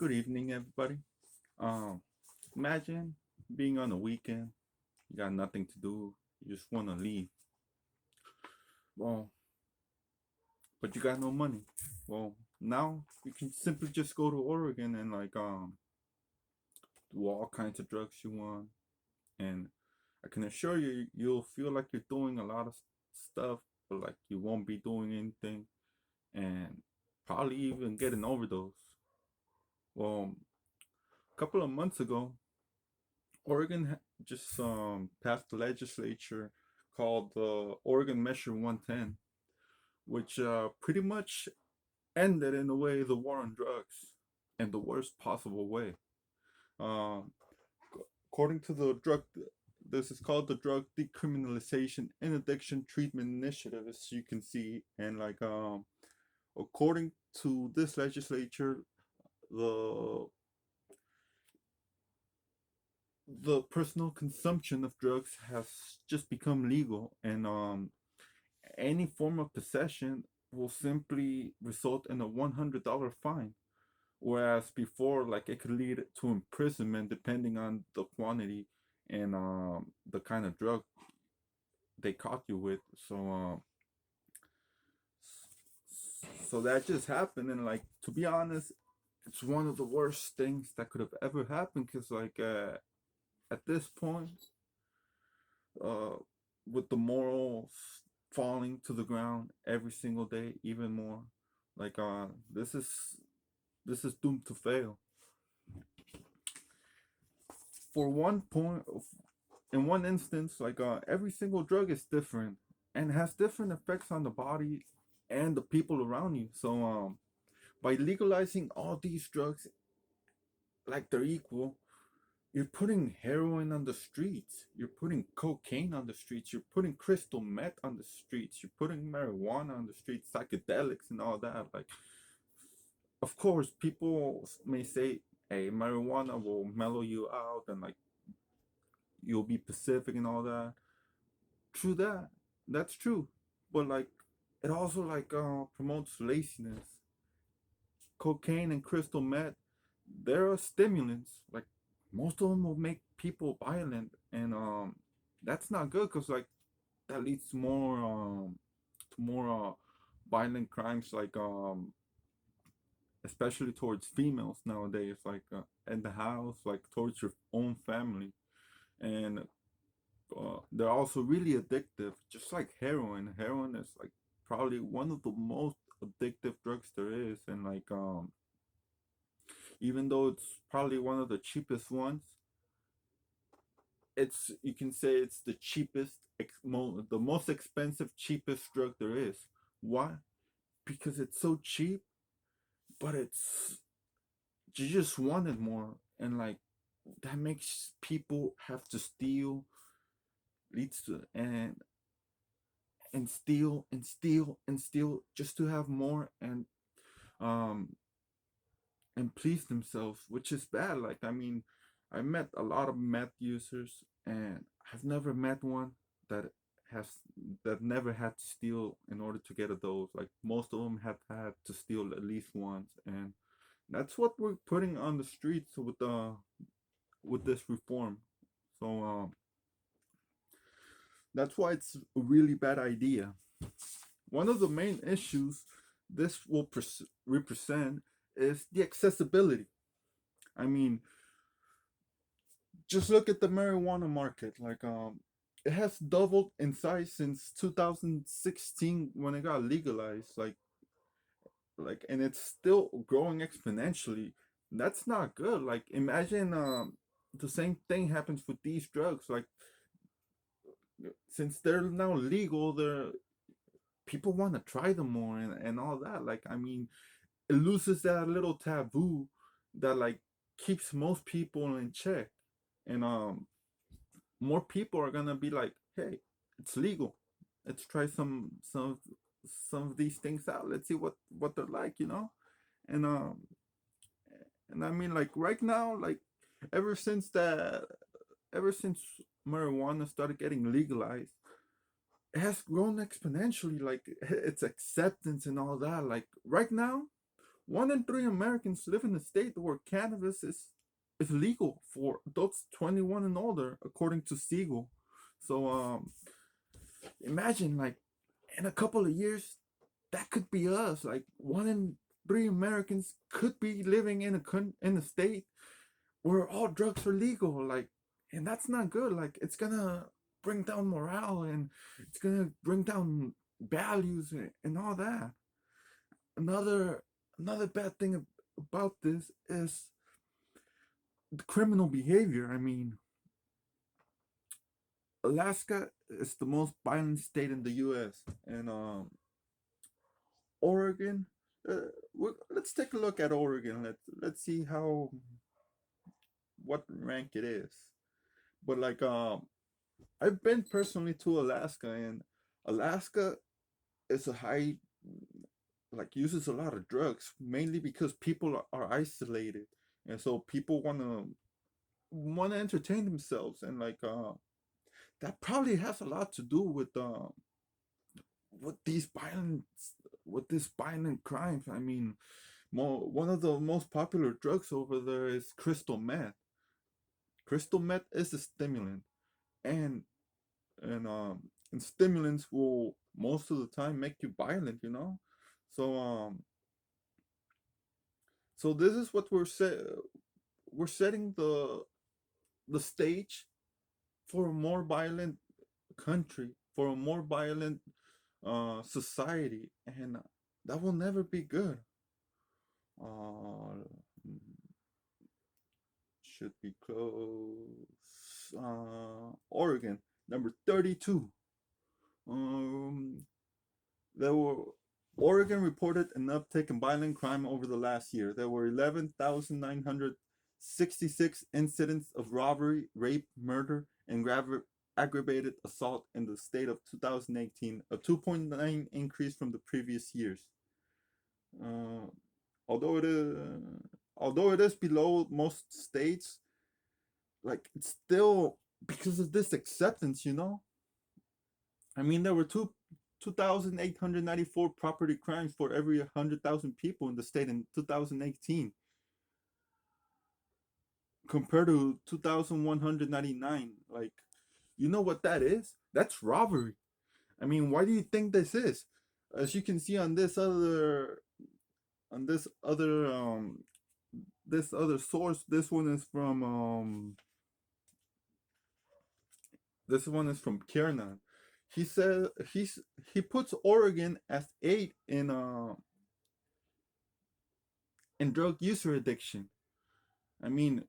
Good evening, everybody. Um, Imagine being on a weekend, you got nothing to do, you just want to leave. Well, but you got no money. Well, now you can simply just go to Oregon and do all kinds of drugs you want, and I can assure you, you'll feel like you're doing a lot of stuff, but like you won't be doing anything, and probably even get an overdose. Well, a couple of months ago, just passed the legislature called the Oregon Measure 110, which pretty much ended in a way the war on drugs in the worst possible way. Um, According to this is called the Drug Decriminalization and Addiction Treatment Initiative, as you can see, and according to this legislature, the the personal consumption of drugs has just become legal, and any form of possession will simply result in a $100 fine, whereas before, like, it could lead to imprisonment depending on the quantity and the kind of drug they caught you with. So that just happened, and like, to be honest, it's one of the worst things that could have ever happened, because at this point, uh, with the morals falling to the ground every single day, even more. Like this is doomed to fail. For one point, in one instance, every single drug is different and has different effects on the body and the people around you. By legalizing all these drugs like they're equal, you're putting heroin on the streets. You're putting cocaine on the streets. You're putting crystal meth on the streets. You're putting marijuana on the streets, psychedelics and all that. Like, of course, people may say, "Hey, marijuana will mellow you out and like you'll be pacific and all that." True that. That's true. But like, it also promotes laziness. Cocaine and crystal meth, they're stimulants. Like, most of them will make people violent, and that's not good, because like that leads to more violent crimes, especially towards females nowadays, in the house, like towards your own family. And they're also really addictive, just like heroin. Heroin is like probably one of the most addictive drugs there is, and even though it's probably one of the cheapest ones, it's you can say it's the the most expensive, cheapest drug there is. Why? Because it's so cheap, but it's you just want it more, and like that makes people have to steal, leads to and steal and steal and steal just to have more, um and please themselves, which is bad. Like, I mean, I met a lot of meth users, and I've never met one that has that never had to steal in order to get a dose. Like, most of them have had to steal at least once, and that's what we're putting on the streets with this reform. So that's why it's a really bad idea. One of the main issues this will represent is the accessibility. I mean, just look at the marijuana market. It has doubled in size since 2016 when it got legalized. And it's still growing exponentially. That's not good. Like, imagine the same thing happens with these drugs. Like, since they're now legal, they're people want to try them more, and all that. Like, I mean, it loses that little taboo that like keeps most people in check, and more people are gonna be like, hey, it's legal, let's try some of these things out, let's see what they're like. And um and I mean, like, right now, like, ever since that ever since marijuana started getting legalized, it has grown exponentially, like its acceptance and all that. Like, right now, 1 in 3 Americans live in a state where cannabis is legal for adults 21 and older, according to Siegel. So imagine, like, in a couple of years, that could be us. Like 1 in 3 Americans could be living in a state where all drugs are legal. Like, and that's not good. Like, it's gonna bring down morale, and it's gonna bring down values, and all that. Another another bad thing about this is the criminal behavior. I mean, Alaska is the most violent state in the U.S., and Oregon. Let's take a look at Oregon. Let's see how what rank it is. But like I've been personally to Alaska, and Alaska is a high, like, uses a lot of drugs, mainly because people are isolated, and so people wanna entertain themselves, and like that probably has a lot to do with these violent with this violent crimes. I mean, one of the most popular drugs over there is crystal meth. Crystal meth is a stimulant, and and stimulants will most of the time make you violent. So so this is what we're setting the stage for a more violent country, for a more violent society, and that will never be good. Uh, should be close. Oregon, number 32. Um, there were Oregon reported an uptick in violent crime over the last year. There were 11,966 incidents of robbery, rape, murder, and aggravated assault in the state of 2018, a 2.9 increase from the previous years. Uh, although it is although it is below most states, like, it's still because of this acceptance. I mean, there were 2,894 property crimes for every 100,000 people in the state in 2018, compared to 2,199. Like, you know what that is? That's robbery. I mean, why do you think this is? As you can see on on this other source, this one is from Kiernan. He said he puts Oregon as 8 in drug user addiction. I mean,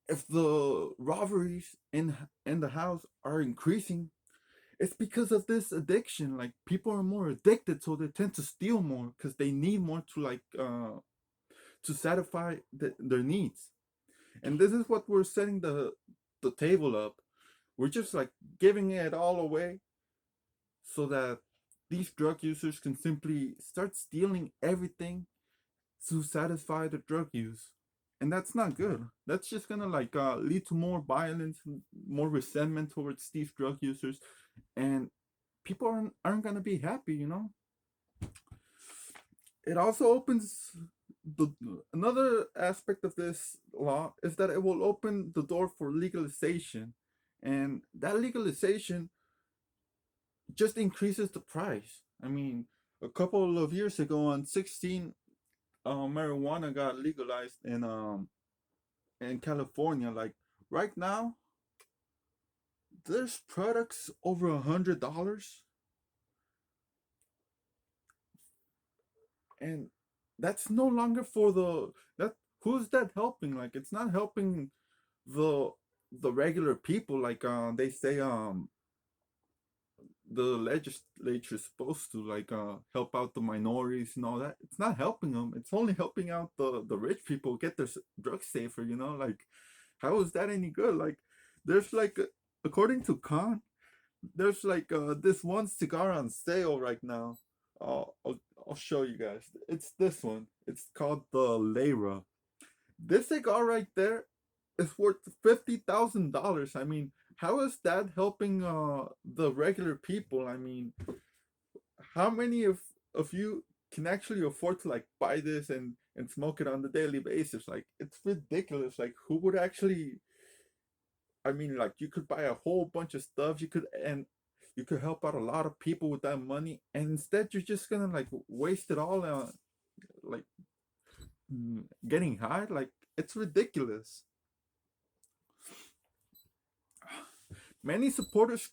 if the robberies in the house are increasing, it's because of this addiction. Like, people are more addicted, so they tend to steal more because they need more to satisfy their needs. And this is what we're setting the table up. We're just, like, giving it all away so that these drug users can simply start stealing everything to satisfy the drug use. And that's not good. That's just gonna, like, lead to more violence, more resentment towards these drug users, and people aren't gonna be happy. It also opens the another aspect of this law is that it will open the door for legalization, and that legalization just increases the price. I mean, a couple of years ago, on 16, marijuana got legalized in California. Like, right now, there's products over $100, and that's no longer for that. Who's that helping? Like, it's not helping the the regular people. Like, they say the legislature is supposed to, like, help out the minorities and all that. It's not helping them. It's only helping out the rich people get their drugs safer. Like, how is that any good? Like, there's, like, according to Khan, there's, like, this one cigar on sale right now. I'll show you guys. It's this one. It's called the Leyra. This cigar right there is worth $50,000. I mean, how is that helping the regular people? I mean, how many of you can actually afford to like buy this and smoke it on the daily basis. Like it's ridiculous. Like who would actually, I mean, like you could buy a whole bunch of stuff. You could help out a lot of people with that money, and instead you're just gonna like waste it all on like getting high. Like it's ridiculous. Many supporters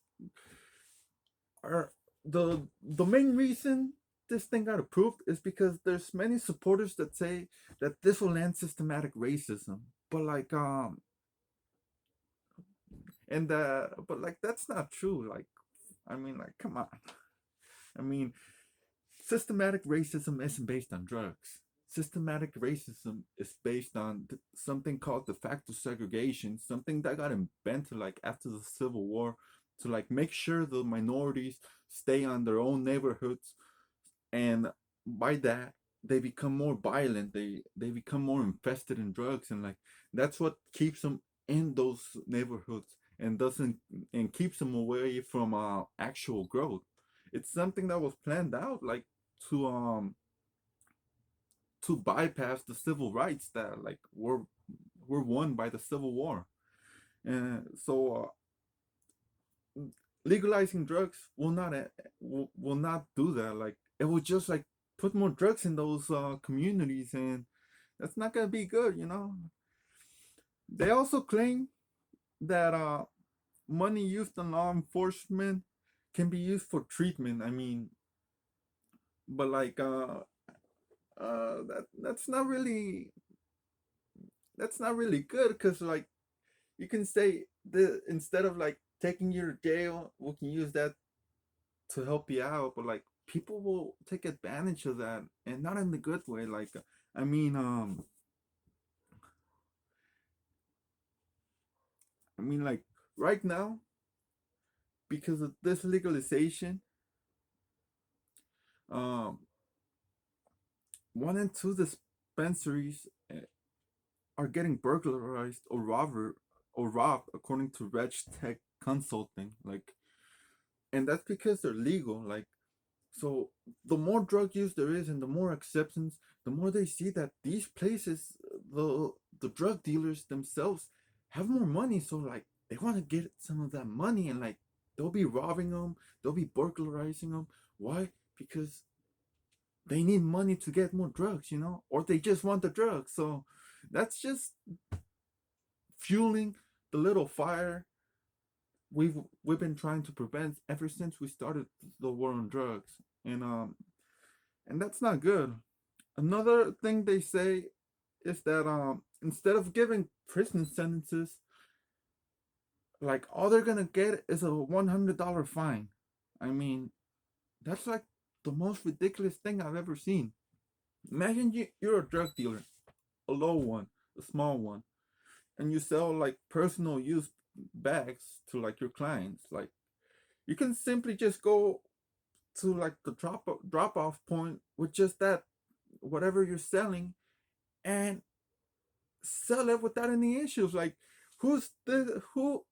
are the main reason this thing got approved is because there's many supporters that say that this will end systematic racism. But like and but like that's not true. Like I mean like come on. I mean systematic racism isn't based on drugs. Systematic racism is based on something called de facto segregation, something that got invented like after the Civil War to like make sure the minorities stay on their own neighborhoods, and by that they become more violent. They become more infested in drugs, and like that's what keeps them in those neighborhoods and doesn't and keeps them away from actual growth. It's something that was planned out like to to bypass the civil rights that like were won by the Civil War. And so legalizing drugs will not do that. Like it will just like put more drugs in those communities, and that's not gonna be good. They also claim that money used on law enforcement can be used for treatment. I mean, but like that's not really good because like you can say the instead of like taking you to jail, we can use that to help you out. But like people will take advantage of that, and not in the good way. Like I mean, I mean, like right now, because of this legalization, um, one and two dispensaries are getting burglarized or robbed, according to Reg Tech Consulting. Like, and that's because they're legal. Like, so the more drug use there is, and the more acceptance, the more they see that these places, the drug dealers themselves, have more money. So like they want to get some of that money, and like they'll be robbing them, they'll be burglarizing them. Why? Because they need money to get more drugs, or they just want the drugs. So that's just fueling the little fire we've been trying to prevent ever since we started the war on drugs. And that's not good. Another thing they say is that instead of giving prison sentences, like all they're gonna get is a $100 fine. I mean, that's like the most ridiculous thing I've ever seen. Imagine you're a drug dealer, a low one, a small one, and you sell like personal use bags to like your clients. Like you can simply just go to like the drop off point with just that whatever you're selling and sell it without any issues. Like who's the who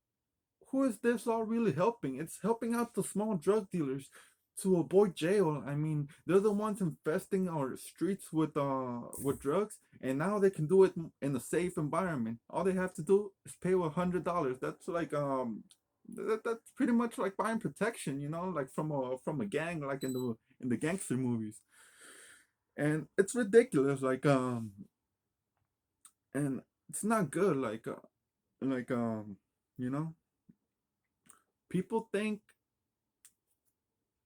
is this all really helping? It's helping out the small drug dealers to avoid jail. I mean, they're the ones infesting our streets with drugs, and now they can do it in a safe environment. All they have to do is pay $100. That's like that's pretty much like buying protection, like from a gang, like in the gangster movies. And it's ridiculous, like and it's not good, like you know people think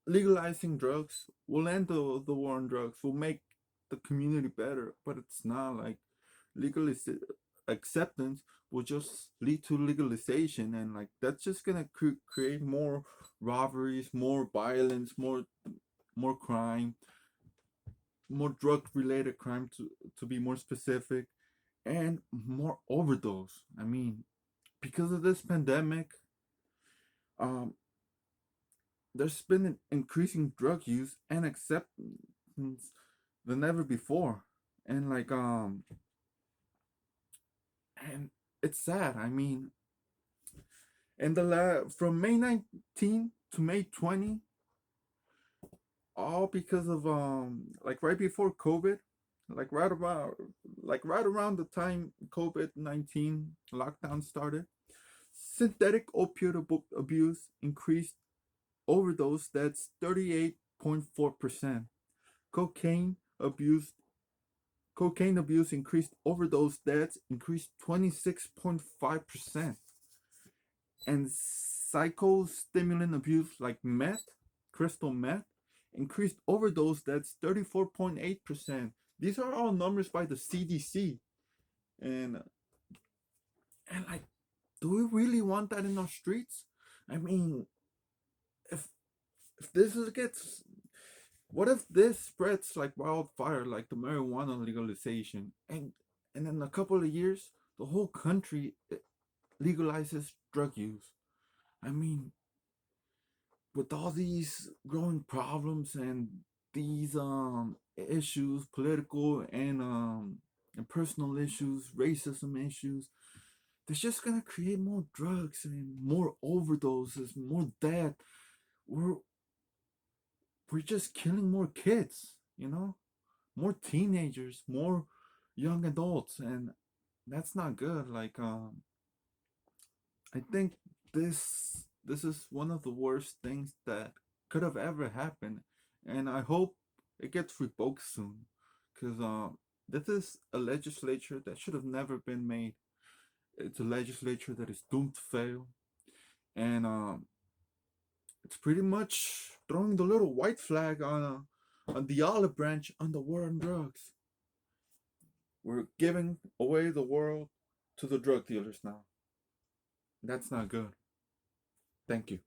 legalizing drugs will end the war on drugs, will make the community better, but it's not. Like legaliz- acceptance will just lead to legalization, and like that's just gonna create more robberies, more violence, more crime, more drug related crime, to be more specific, and more overdose. I mean, because of this pandemic, um there's been an increasing drug use and acceptance than ever before. And like and it's sad. I mean, from May 19 to May 20, all because of like right before COVID, like right about like right around the time COVID-19 lockdown started, synthetic opioid abuse increased, overdose deaths 38.4%. Cocaine abuse Cocaine abuse increased, overdose deaths increased 26.5%. And psychostimulant abuse like meth, crystal meth, increased overdose deaths 34.8%. These are all numbers by the CDC. And like, do we really want that in our streets? I mean, if gets, what if this spreads like wildfire, like the marijuana legalization, and in a couple of years, the whole country legalizes drug use? I mean, with all these growing problems and these issues, political and personal issues, racism issues, they're just gonna create more drugs and more overdoses, more death. We're we're just killing more kids, more teenagers, more young adults, and that's not good. Like I think this is one of the worst things that could have ever happened, and I hope it gets revoked soon, because this is a legislature that should have never been made. It's a legislature that is doomed to fail, and it's pretty much throwing the little white flag on the olive branch on the war on drugs. We're giving away the world to the drug dealers now. That's not good. Thank you.